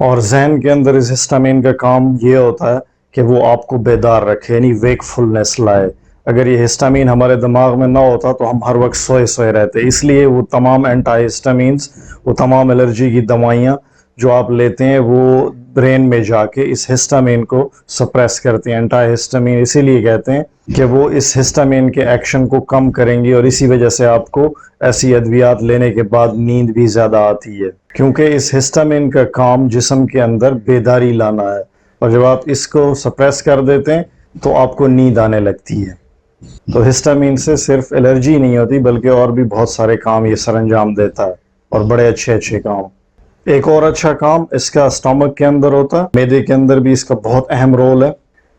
اور ذہن کے اندر اس ہسٹامین کا کام یہ ہوتا ہے کہ وہ آپ کو بیدار رکھے، یعنی ویکفلنس لائے۔ اگر یہ ہسٹامین ہمارے دماغ میں نہ ہوتا تو ہم ہر وقت سوئے سوئے رہتے، اس لیے وہ تمام اینٹی ہسٹامینز، وہ تمام الرجی کی دوائیاں جو آپ لیتے ہیں وہ برین میں جا کے اس ہسٹامین کو سپریس کرتے ہیں۔ اینٹی ہسٹامین اسی لیے کہتے ہیں کہ وہ اس ہسٹامین کے ایکشن کو کم کریں گی، اور اسی وجہ سے آپ کو ایسی ادویات لینے کے بعد نیند بھی زیادہ آتی ہے، کیونکہ اس ہسٹامین کا کام جسم کے اندر بیداری لانا ہے، اور جب آپ اس کو سپریس کر دیتے ہیں تو آپ کو نیند آنے لگتی ہے۔ تو ہسٹامین سے صرف الرجی نہیں ہوتی بلکہ اور بھی بہت سارے کام یہ سر انجام دیتا ہے، اور بڑے اچھے اچھے کام۔ ایک اور اچھا کام اس کا اسٹامک کے اندر ہوتا ہے، معدے کے اندر بھی اس کا بہت اہم رول ہے۔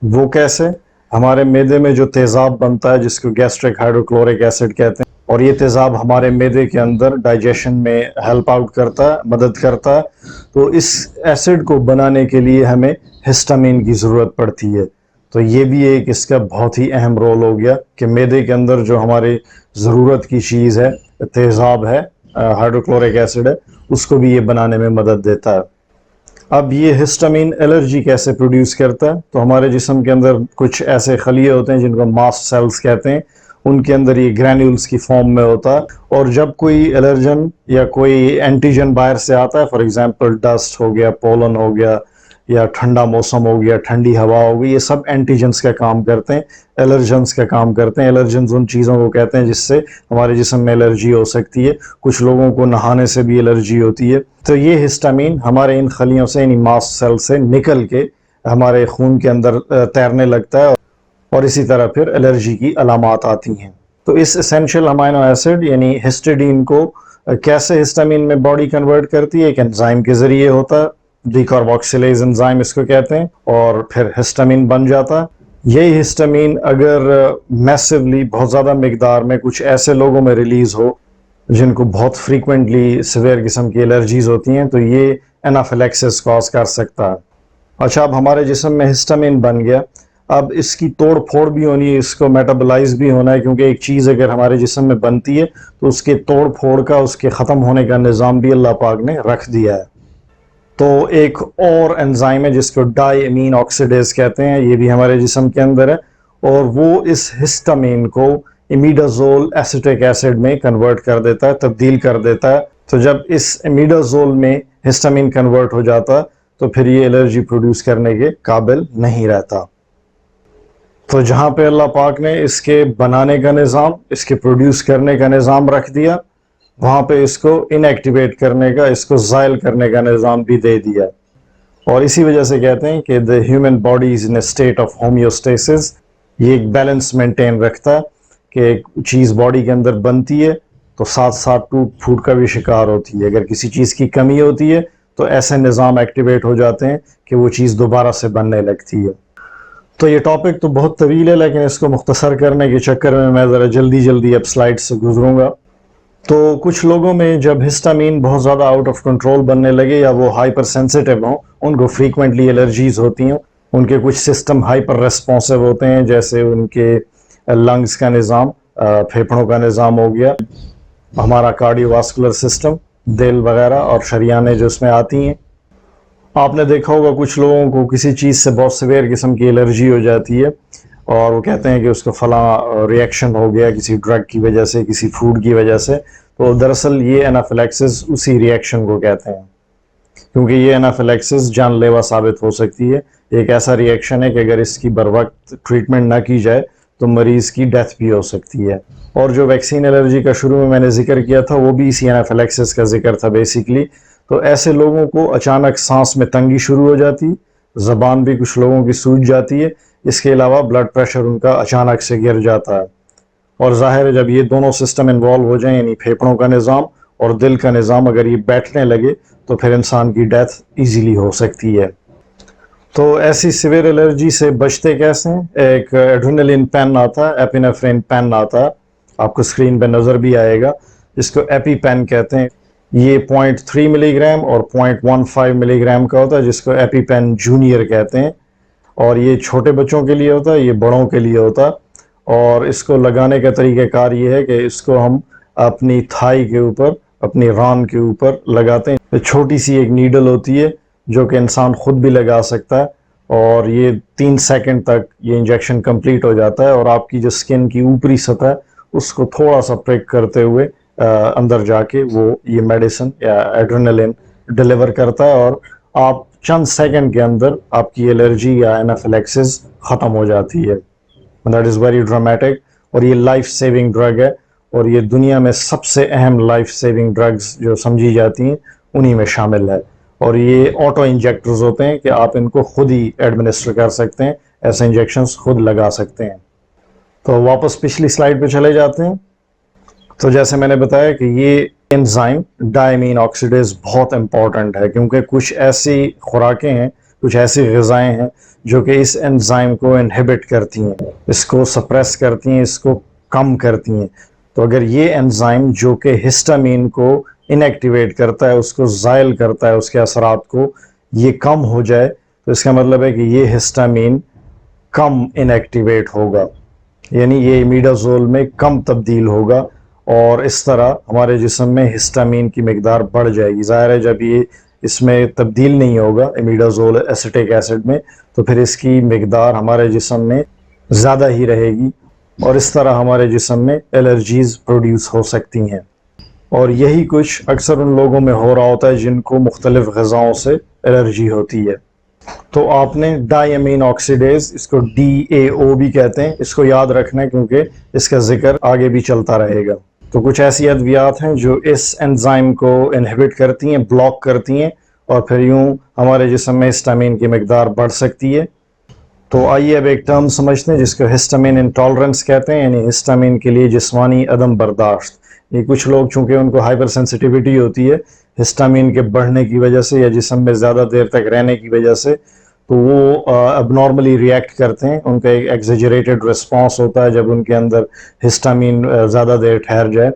وہ کیسے؟ ہمارے معدے میں جو تیزاب بنتا ہے جس کو گیسٹرک ہائیڈروکلورک ایسڈ کہتے ہیں، اور یہ تیزاب ہمارے معدے کے اندر ڈائجیشن میں ہیلپ آؤٹ کرتا ہے، مدد کرتا ہے۔ تو اس ایسڈ کو بنانے کے لیے ہمیں ہسٹامین کی ضرورت پڑتی ہے۔ تو یہ بھی ایک اس کا بہت ہی اہم رول ہو گیا کہ معدے کے اندر جو ہماری ضرورت کی چیز ہے، تیزاب ہے، ہائیڈروکلورک ایسڈ ہے، اس کو بھی یہ بنانے میں مدد دیتا ہے۔ اب یہ ہسٹامین الرجی کیسے پروڈیوس کرتا ہے؟ تو ہمارے جسم کے اندر کچھ ایسے خلیے ہوتے ہیں جن کو ماسٹ سیلز کہتے ہیں، ان کے اندر یہ گرینیولز کی فارم میں ہوتا ہے، اور جب کوئی الرجن یا کوئی اینٹیجن باہر سے آتا ہے، فار ایگزامپل ڈسٹ ہو گیا، پولن ہو گیا، یا ٹھنڈا موسم ہو گیا، ٹھنڈی ہوا ہو گئی، یہ سب اینٹیجنز کا کام کرتے ہیں، الرجنز کا کام کرتے ہیں۔ الرجنز ان چیزوں کو کہتے ہیں جس سے ہمارے جسم میں الرجی ہو سکتی ہے۔ کچھ لوگوں کو نہانے سے بھی الرجی ہوتی ہے۔ تو یہ ہسٹامین ہمارے ان خلیوں سے، یعنی ماسٹ سیل سے نکل کے ہمارے خون کے اندر تیرنے لگتا ہے، اور اسی طرح پھر الرجی کی علامات آتی ہیں۔ تو اس اسینشیل امینو ایسڈ یعنی ہسٹیڈین کو کیسے ہسٹامین میں باڈی کنورٹ کرتی ہے؟ ایک انزائم کے ذریعے ہوتا ہے، ڈی کاربوکسیلیز انزائم اس کو کہتے ہیں، اور پھر ہسٹامین بن جاتا ہے۔ یہی ہسٹامین اگر میسیولی بہت زیادہ مقدار میں کچھ ایسے لوگوں میں ریلیز ہو جن کو بہت فریکوینٹلی سیویئر قسم کی الرجیز ہوتی ہیں، تو یہ انافیلیکسس کاز کر سکتا ہے۔ اچھا، اب ہمارے جسم میں ہسٹامین بن گیا، اب اس کی توڑ پھوڑ بھی ہونی ہے، اس کو میٹابلائز بھی ہونا ہے، کیونکہ ایک چیز اگر ہمارے جسم میں بنتی ہے تو اس کے توڑ پھوڑ کا، اس کے ختم ہونے کا نظام بھی اللہ پاک نے رکھ دیا ہے۔ تو ایک اور انزائم ہے جس کو ڈائی امین آکسیڈیز کہتے ہیں، یہ بھی ہمارے جسم کے اندر ہے، اور وہ اس ہسٹامین کو امیڈازول ایسیٹک ایسڈ میں کنورٹ کر دیتا ہے، تبدیل کر دیتا ہے۔ تو جب اس امیڈازول میں ہسٹامین کنورٹ ہو جاتا تو پھر یہ الرجی پروڈیوس کرنے کے قابل نہیں رہتا۔ تو جہاں پہ اللہ پاک نے اس کے بنانے کا نظام، اس کے پروڈیوس کرنے کا نظام رکھ دیا، وہاں پہ اس کو ان ایکٹیویٹ کرنے کا، اس کو زائل کرنے کا نظام بھی دے دیا۔ اور اسی وجہ سے کہتے ہیں کہ the human body is in a state of homeostasis، یہ ایک بیلنس مینٹین رکھتا ہے کہ ایک چیز باڈی کے اندر بنتی ہے تو ساتھ ساتھ ٹوٹ پھوٹ کا بھی شکار ہوتی ہے۔ اگر کسی چیز کی کمی ہوتی ہے تو ایسے نظام ایکٹیویٹ ہو جاتے ہیں کہ وہ چیز دوبارہ سے بننے لگتی ہے۔ تو یہ ٹاپک تو بہت طویل ہے، لیکن اس کو مختصر کرنے کے چکر میں ذرا جلدی اب سلائڈ سے گزروں گا۔ تو کچھ لوگوں میں جب ہسٹامین بہت زیادہ آؤٹ آف کنٹرول بننے لگے، یا وہ ہائپر سینسیٹیو ہوں، ان کو فریکوینٹلی الرجیز ہوتی ہیں، ان کے کچھ سسٹم ہائپر ریسپونسو ہوتے ہیں، جیسے ان کے لنگز کا نظام، پھیپھڑوں کا نظام ہو گیا، ہمارا کارڈیو واسکولر سسٹم، دل وغیرہ اور شریانیں جو اس میں آتی ہیں۔ آپ نے دیکھا ہوگا کچھ لوگوں کو کسی چیز سے بہت سیویئر قسم کی الرجی ہو جاتی ہے، اور وہ کہتے ہیں کہ اس کو فلاں ریئیکشن ہو گیا کسی ڈرگ کی وجہ سے، کسی فوڈ کی وجہ سے۔ تو دراصل یہ انافیلیکسس اسی ریئیکشن کو کہتے ہیں، کیونکہ یہ انافیلیکسس جان لیوا ثابت ہو سکتی ہے۔ ایک ایسا ریئیکشن ہے کہ اگر اس کی بر وقت ٹریٹمنٹ نہ کی جائے تو مریض کی ڈیتھ بھی ہو سکتی ہے۔ اور جو ویکسین الرجی کا شروع میں نے ذکر کیا تھا، وہ بھی اسی انافیلیکسس کا ذکر تھا بیسیکلی۔ تو ایسے لوگوں کو اچانک سانس میں تنگی شروع ہو جاتی، زبان بھی کچھ لوگوں کی سوج جاتی ہے، اس کے علاوہ بلڈ پریشر ان کا اچانک سے گر جاتا ہے۔ اور ظاہر ہے جب یہ دونوں سسٹم انوالو ہو جائیں، یعنی پھیپھڑوں کا نظام اور دل کا نظام، اگر یہ بیٹھنے لگے تو پھر انسان کی ڈیتھ ایزیلی ہو سکتی ہے۔ تو ایسی سیویئر الرجی سے بچتے کیسے ہیں؟ ایک ایڈرینلین پین آتا ہے، ایپینیفرین پین آتا ہے، آپ کو اسکرین پہ نظر بھی آئے گا، جس کو ایپی پین کہتے ہیں۔ یہ 0.3 ملی گرام اور 0.15 ملی گرام کا ہوتا ہے، جس کو ایپی پین جونیئر کہتے ہیں، اور یہ چھوٹے بچوں کے لیے ہوتا ہے، یہ بڑوں کے لیے ہوتا ہے۔ اور اس کو لگانے کا طریقہ کار یہ ہے کہ اس کو ہم اپنی تھائی کے اوپر، اپنی ران کے اوپر لگاتے ہیں۔ چھوٹی سی ایک نیڈل ہوتی ہے، جو کہ انسان خود بھی لگا سکتا ہے، اور یہ 3 سیکنڈ تک یہ انجیکشن کمپلیٹ ہو جاتا ہے، اور آپ کی جو اسکن کی اوپری سطح ہے اس کو تھوڑا سا پریک کرتے ہوئے اندر جا کے وہ یہ میڈیسن یا ایڈرینلن ڈیلیور کرتا ہے، اور آپ چند سیکنڈ کے اندر آپ کی الرجی یا اینافیلیکسس ختم ہو جاتی ہے. دیٹ از ویری ڈرامیٹک، اور یہ لائف سیونگ ڈرگ ہے، اور یہ دنیا میں سب سے اہم لائف سیونگ ڈرگز جو سمجھی جاتی ہیں انہی میں شامل ہے. اور یہ آٹو انجیکٹرز ہوتے ہیں کہ آپ ان کو خود ہی ایڈمنسٹر کر سکتے ہیں، ایسے انجیکشنز خود لگا سکتے ہیں. تو واپس پچھلی سلائیڈ پہ چلے جاتے ہیں. تو جیسے میں نے بتایا کہ یہ انزائم ڈائمین آکسیڈیز بہت امپورٹنٹ ہے، کیونکہ کچھ ایسی خوراکیں ہیں، کچھ ایسی غذائیں ہیں جو کہ اس انزائم کو انہیبٹ کرتی ہیں، اس کو سپریس کرتی ہیں، اس کو کم کرتی ہیں. تو اگر یہ انزائم جو کہ ہسٹامین کو انیکٹیویٹ کرتا ہے، اس کو زائل کرتا ہے، اس کے اثرات کو، یہ کم ہو جائے، تو اس کا مطلب ہے کہ یہ ہسٹامین کم انیکٹیویٹ ہوگا، یعنی یہ امیڈازول میں کم تبدیل ہوگا، اور اس طرح ہمارے جسم میں ہسٹامین کی مقدار بڑھ جائے گی. ظاہر ہے جب یہ اس میں تبدیل نہیں ہوگا امیڈازول ایسیٹک ایسڈ میں، تو پھر اس کی مقدار ہمارے جسم میں زیادہ ہی رہے گی، اور اس طرح ہمارے جسم میں الرجیز پروڈیوس ہو سکتی ہیں. اور یہی کچھ اکثر ان لوگوں میں ہو رہا ہوتا ہے جن کو مختلف غذاؤں سے الرجی ہوتی ہے. تو آپ نے ڈائی امین آکسیڈیز، اس کو DAO بھی کہتے ہیں، اس کو یاد رکھنا ہے کیونکہ اس کا ذکر آگے بھی چلتا رہے گا. تو کچھ ایسی ادویات ہیں جو اس انزائم کو انہیبٹ کرتی ہیں، بلاک کرتی ہیں، اور پھر یوں ہمارے جسم میں ہسٹامین کی مقدار بڑھ سکتی ہے. تو آئیے اب ایک ٹرم سمجھتے ہیں جس کو ہسٹامین انٹالرنس کہتے ہیں، یعنی ہسٹامین کے لیے جسمانی عدم برداشت. یہ کچھ لوگ چونکہ ان کو ہائپر سینسٹیوٹی ہوتی ہے ہسٹامین کے بڑھنے کی وجہ سے یا جسم میں زیادہ دیر تک رہنے کی وجہ سے، تو وہ اب نارملی ریئیکٹ کرتے ہیں. ان کا ایک ایگزیجریٹڈ رسپانس ہوتا ہے جب ان کے اندر ہسٹامین زیادہ دیر ٹھہر جائے،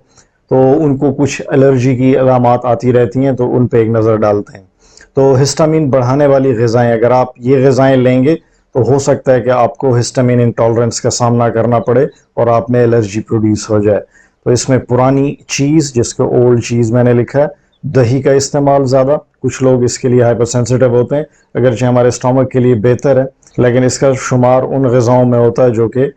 تو ان کو کچھ الرجی کی علامات آتی رہتی ہیں، تو ان پہ ایک نظر ڈالتے ہیں. تو ہسٹامین بڑھانے والی غذائیں، اگر آپ یہ غذائیں لیں گے تو ہو سکتا ہے کہ آپ کو ہسٹامین انٹالرنس کا سامنا کرنا پڑے اور آپ میں الرجی پروڈیوس ہو جائے. تو اس میں پرانی چیز، جس کو اولڈ چیز میں نے لکھا ہے، دہی کا استعمال زیادہ، کچھ لوگ اس کے لیے ہائپر سینسٹیو ہوتے ہیں، اگرچہ ہمارے اسٹامک کے لیے بہتر ہے، لیکن اس کا شمار ان غذاؤں میں ہوتا ہے جو کہ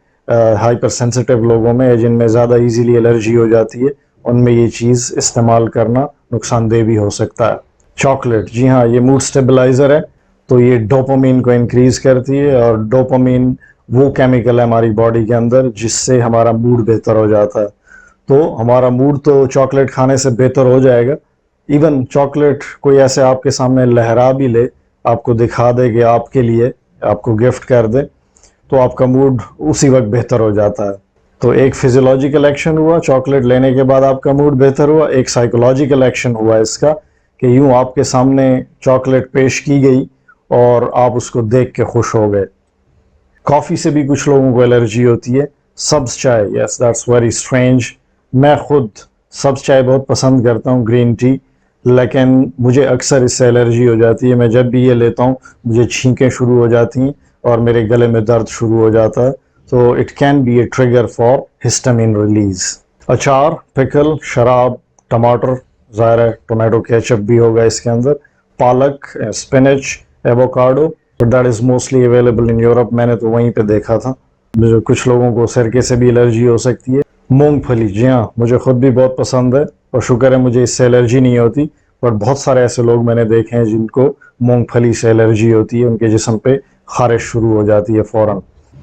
ہائپر سینسٹیو لوگوں میں یا جن میں زیادہ ایزیلی الرجی ہو جاتی ہے، ان میں یہ چیز استعمال کرنا نقصان دہ بھی ہو سکتا ہے. چاکلیٹ، جی ہاں، یہ موڈ سٹیبلائزر ہے، تو یہ ڈوپامین کو انکریز کرتی ہے، اور ڈوپامین وہ کیمیکل ہے ہماری باڈی کے اندر جس سے ہمارا موڈ بہتر ہو جاتا ہے. تو ہمارا موڈ تو چاکلیٹ کھانے سے بہتر ہو جائے گا. ایون چاکلیٹ کوئی ایسے آپ کے سامنے لہرا بھی لے، آپ کو دکھا دے کہ آپ کے لیے آپ کو گفٹ کر دے، تو آپ کا موڈ اسی وقت بہتر ہو جاتا ہے. تو ایک فزیولوجیکل ایکشن ہوا، چاکلیٹ لینے کے بعد آپ کا موڈ بہتر ہوا. ایک سائیکولوجیکل ایکشن ہوا اس کا کہ یوں آپ کے سامنے چاکلیٹ پیش کی گئی اور آپ اس کو دیکھ کے خوش ہو گئے. کافی سے بھی کچھ لوگوں کو الرجی ہوتی ہے. سبز چائے، یس دیٹس ویری اسٹرینج. میں خود سبز چائے بہت پسند کرتا ہوں، گرین ٹی، لیکن مجھے اکثر اس سے الرجی ہو جاتی ہے. میں جب بھی یہ لیتا ہوں مجھے چھینکیں شروع ہو جاتی ہیں اور میرے گلے میں درد شروع ہو جاتا ہے. تو it can be a trigger for histamine release. اچار، پکل، شراب، ٹماٹر، ظاہر ہے ٹومیٹو کیچپ بھی ہوگا اس کے اندر، پالک، spinach, avocado, that is mostly available in Europe. میں نے تو وہیں پہ دیکھا تھا. کچھ لوگوں کو سرکے سے بھی الرجی ہو سکتی ہے. مونگ پھلی، جی ہاں، مجھے خود بھی بہت پسند ہے، اور شکر ہے مجھے اس سے الرجی نہیں ہوتی. پر بہت سارے ایسے لوگ میں نے دیکھے ہیں جن کو مونگ پھلی سے الرجی ہوتی ہے، ان کے جسم پہ خارش شروع ہو جاتی ہے فوراً.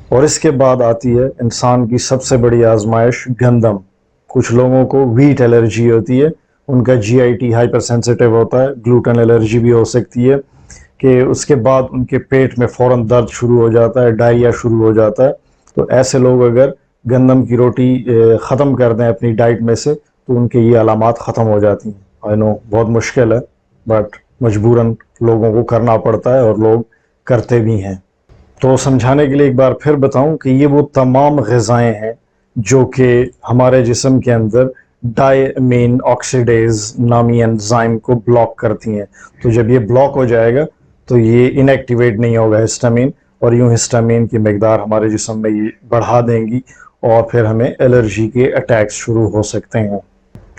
اور اس کے بعد آتی ہے انسان کی سب سے بڑی آزمائش، گندم. کچھ لوگوں کو ویٹ الرجی ہوتی ہے، ان کا GIT ہائپر سینسٹیو ہوتا ہے. گلوٹن الرجی بھی ہو سکتی ہے کہ اس کے بعد ان کے پیٹ میں فوراً درد شروع ہو جاتا ہے، ڈائریا شروع ہو جاتا ہے. تو ایسے لوگ اگر گندم کی روٹی ختم کر دیں اپنی ڈائٹ میں سے تو ان کے یہ علامات ختم ہو جاتی ہیں. آئی نو بہت مشکل ہے، بٹ مجبوراً لوگوں کو کرنا پڑتا ہے اور لوگ کرتے بھی ہیں. تو سمجھانے کے لیے ایک بار پھر بتاؤں کہ یہ وہ تمام غذائیں ہیں جو کہ ہمارے جسم کے اندر ڈائی امین آکسیڈیز نامی انزائم کو بلاک کرتی ہیں. تو جب یہ بلاک ہو جائے گا تو یہ انیکٹیویٹ نہیں ہوگا ہسٹامین، اور یوں ہسٹامین کی مقدار ہمارے جسم میں یہ بڑھا دیں گی، اور پھر ہمیں الرجی کے اٹیکس شروع ہو سکتے ہیں.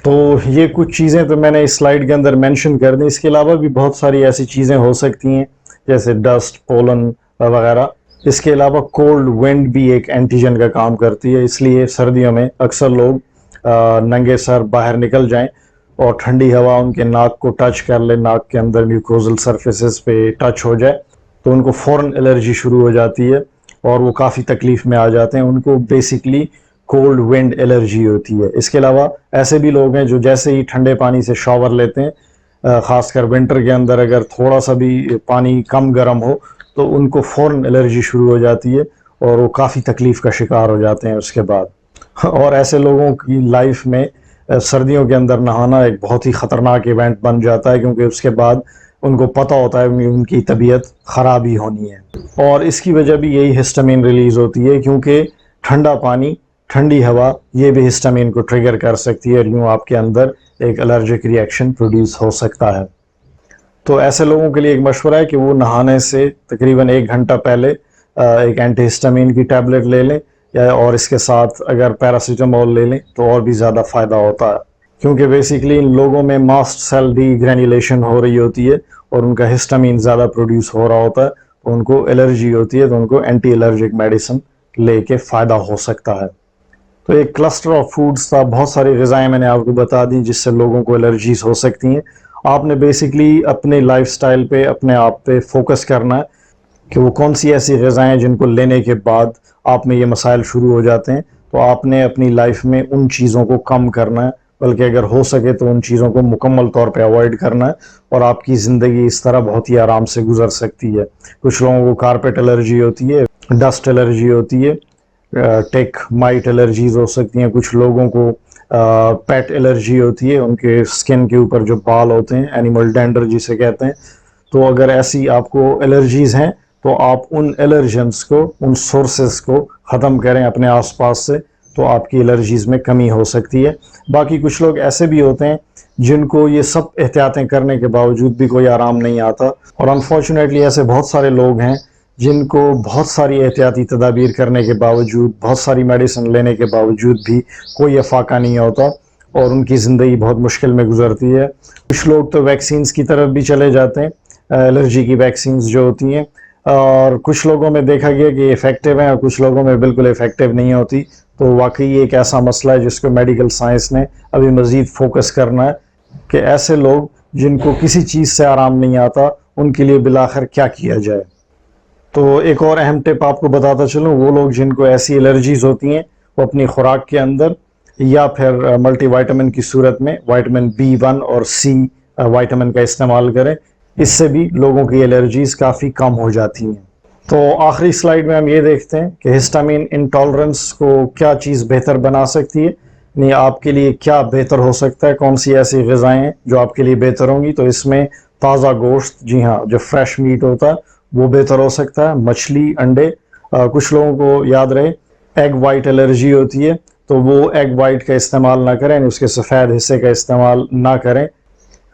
تو یہ کچھ چیزیں تو میں نے اس سلائیڈ کے اندر مینشن کر دیں. اس کے علاوہ بھی بہت ساری ایسی چیزیں ہو سکتی ہیں جیسے ڈسٹ، پولن وغیرہ. اس کے علاوہ کولڈ ونڈ بھی ایک اینٹیجن کا کام کرتی ہے، اس لیے سردیوں میں اکثر لوگ ننگے سر باہر نکل جائیں اور ٹھنڈی ہوا ان کے ناک کو ٹچ کر لے، ناک کے اندر میوکوزل سرفیسز پہ ٹچ ہو جائے تو ان کو فوراً الرجی شروع ہو جاتی ہے اور وہ کافی تکلیف میں آ جاتے ہیں. ان کو بیسکلی کولڈ ونڈ الرجی ہوتی ہے. اس کے علاوہ ایسے بھی لوگ ہیں جو جیسے ہی ٹھنڈے پانی سے شاور لیتے ہیں، خاص کر ونٹر کے اندر اگر تھوڑا سا بھی پانی کم گرم ہو تو ان کو فوراً الرجی شروع ہو جاتی ہے اور وہ کافی تکلیف کا شکار ہو جاتے ہیں اس کے بعد. اور ایسے لوگوں کی لائف میں سردیوں کے اندر نہانا ایک بہت ہی خطرناک ایونٹ بن جاتا ہے، کیونکہ اس کے بعد ان کو پتہ ہوتا ہے کہ ان کی طبیعت خراب ہی ہونی ہے. اور اس کی وجہ بھی یہی ہسٹامین ریلیز ہوتی ہے، کیونکہ ٹھنڈا پانی، ٹھنڈی ہوا یہ بھی ہسٹامین کو ٹریگر کر سکتی ہے اور یوں آپ کے اندر ایک الرجک ری ایکشن پروڈیوس ہو سکتا ہے. تو ایسے لوگوں کے لیے ایک مشورہ ہے کہ وہ نہانے سے تقریباً 1 گھنٹہ پہلے ایک اینٹی ہسٹامین کی ٹیبلٹ لے لیں، اور اس کے ساتھ اگر پیراسیٹامول لے لیں تو اور بھی زیادہ فائدہ ہوتا ہے، کیونکہ بیسیکلی ان لوگوں میں ماسٹ سیل ڈی گرینیولیشن ہو رہی ہوتی ہے اور ان کا ہسٹامین زیادہ پروڈیوس ہو رہا ہوتا ہے، تو ان کو الرجی ہوتی ہے، تو ان کو اینٹی الرجک میڈیسن لے کے فائدہ ہو سکتا ہے. تو ایک کلسٹر آف فوڈز تھا، بہت ساری غذائیں میں نے آپ کو بتا دی جس سے لوگوں کو الرجیز ہو سکتی ہیں. آپ نے بیسکلی اپنے لائف سٹائل پہ، اپنے آپ پہ فوکس کرنا ہے کہ وہ کون سی ایسی غذائیں جن کو لینے کے بعد آپ میں یہ مسائل شروع ہو جاتے ہیں. تو آپ نے اپنی لائف میں ان چیزوں کو کم کرنا ہے، بلکہ اگر ہو سکے تو ان چیزوں کو مکمل طور پہ اوائڈ کرنا ہے، اور آپ کی زندگی اس طرح بہت ہی آرام سے گزر سکتی ہے. کچھ لوگوں کو کارپیٹ الرجی ہوتی ہے، ڈسٹ الرجی ہوتی ہے، ٹیک مائٹ الرجیز ہو سکتی ہیں. کچھ لوگوں کو پیٹ الرجی ہوتی ہے، ان کے سکن کے اوپر جو بال ہوتے ہیں، اینیمل ڈینڈر جسے کہتے ہیں. تو اگر ایسی آپ کو الرجیز ہیں تو آپ ان الرجنس کو، ان سورسز کو ختم کریں اپنے آس پاس سے، تو آپ کی الرجیز میں کمی ہو سکتی ہے. باقی کچھ لوگ ایسے بھی ہوتے ہیں جن کو یہ سب احتیاطیں کرنے کے باوجود بھی کوئی آرام نہیں آتا، اور انفارچونیٹلی ایسے بہت سارے لوگ ہیں جن کو بہت ساری احتیاطی تدابیر کرنے کے باوجود، بہت ساری میڈیسن لینے کے باوجود بھی کوئی افاقہ نہیں ہوتا اور ان کی زندگی بہت مشکل میں گزرتی ہے. کچھ لوگ تو ویکسینز کی طرف بھی چلے جاتے ہیں، الرجی کی ویکسینز جو ہوتی ہیں، اور کچھ لوگوں میں دیکھا گیا کہ افیکٹو ہیں اور کچھ لوگوں میں بالکل افیکٹو نہیں ہوتی. تو واقعی یہ ایک ایسا مسئلہ ہے جس کو میڈیکل سائنس نے ابھی مزید فوکس کرنا ہے کہ ایسے لوگ جن کو کسی چیز سے آرام نہیں آتا ان کے لیے بالآخر کیا کیا جائے. تو ایک اور اہم ٹپ آپ کو بتاتا چلوں، وہ لوگ جن کو ایسی الرجیز ہوتی ہیں وہ اپنی خوراک کے اندر یا پھر ملٹی وائٹامن کی صورت میں وائٹامن B1 اور C وائٹامن کا استعمال کریں. اس سے بھی لوگوں کی الرجیز کافی کم ہو جاتی ہیں. تو آخری سلائیڈ میں ہم یہ دیکھتے ہیں کہ ہسٹامین انٹالرنس کو کیا چیز بہتر بنا سکتی ہے، یعنی آپ کے لیے کیا بہتر ہو سکتا ہے، کون سی ایسی غذائیں ہیں جو آپ کے لیے بہتر ہوں گی. تو اس میں تازہ گوشت، جی ہاں، جو فریش میٹ ہوتا ہے وہ بہتر ہو سکتا ہے. مچھلی، انڈے. کچھ لوگوں کو یاد رہے ایگ وائٹ الرجی ہوتی ہے تو وہ ایگ وائٹ کا استعمال نہ کریں، اس کے سفید حصے کا استعمال نہ کریں.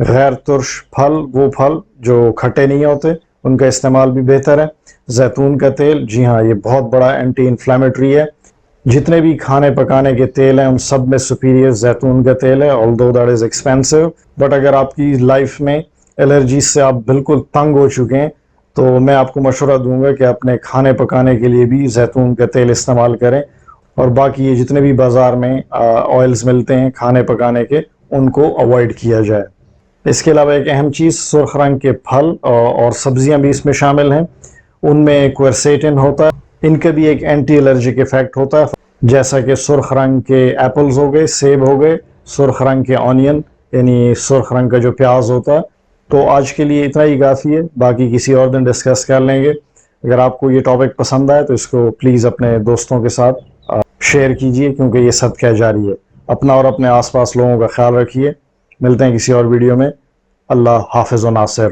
غیر ترش پھل، وہ پھل جو کھٹے نہیں ہوتے، ان کا استعمال بھی بہتر ہے. زیتون کا تیل، جی ہاں، یہ بہت بڑا اینٹی انفلیمیٹری ہے. جتنے بھی کھانے پکانے کے تیل ہیں ان سب میں سپیریئر زیتون کا تیل ہے، although that is expensive. But اگر آپ کی لائف میں الرجیز سے آپ بالکل تنگ ہو چکے ہیں تو میں آپ کو مشورہ دوں گا کہ اپنے کھانے پکانے کے لیے بھی زیتون کا تیل استعمال کریں، اور باقی یہ جتنے بھی بازار میں آئلز ملتے ہیں کھانے پکانے کے ان کو اوائڈ کیا جائے. اس کے علاوہ ایک اہم چیز، سرخ رنگ کے پھل اور سبزیاں بھی اس میں شامل ہیں، ان میں کوئرسیٹن ہوتا ہے. ان کا بھی ایک اینٹی الرجک ایفیکٹ ہوتا ہے، جیسا کہ سرخ رنگ کے ایپلز ہو گئے، سیب ہو گئے، سرخ رنگ کے آنین یعنی سرخ رنگ کا جو پیاز ہوتا ہے. تو آج کے لیے اتنا ہی کافی ہے، باقی کسی اور دن ڈسکس کر لیں گے. اگر آپ کو یہ ٹاپک پسند آئے تو اس کو پلیز اپنے دوستوں کے ساتھ شیئر کیجئے، کیونکہ یہ صدقہ جاری ہے. اپنا اور اپنے آس پاس لوگوں کا خیال رکھیے. ملتے ہیں کسی اور ویڈیو میں. اللہ حافظ و ناصر.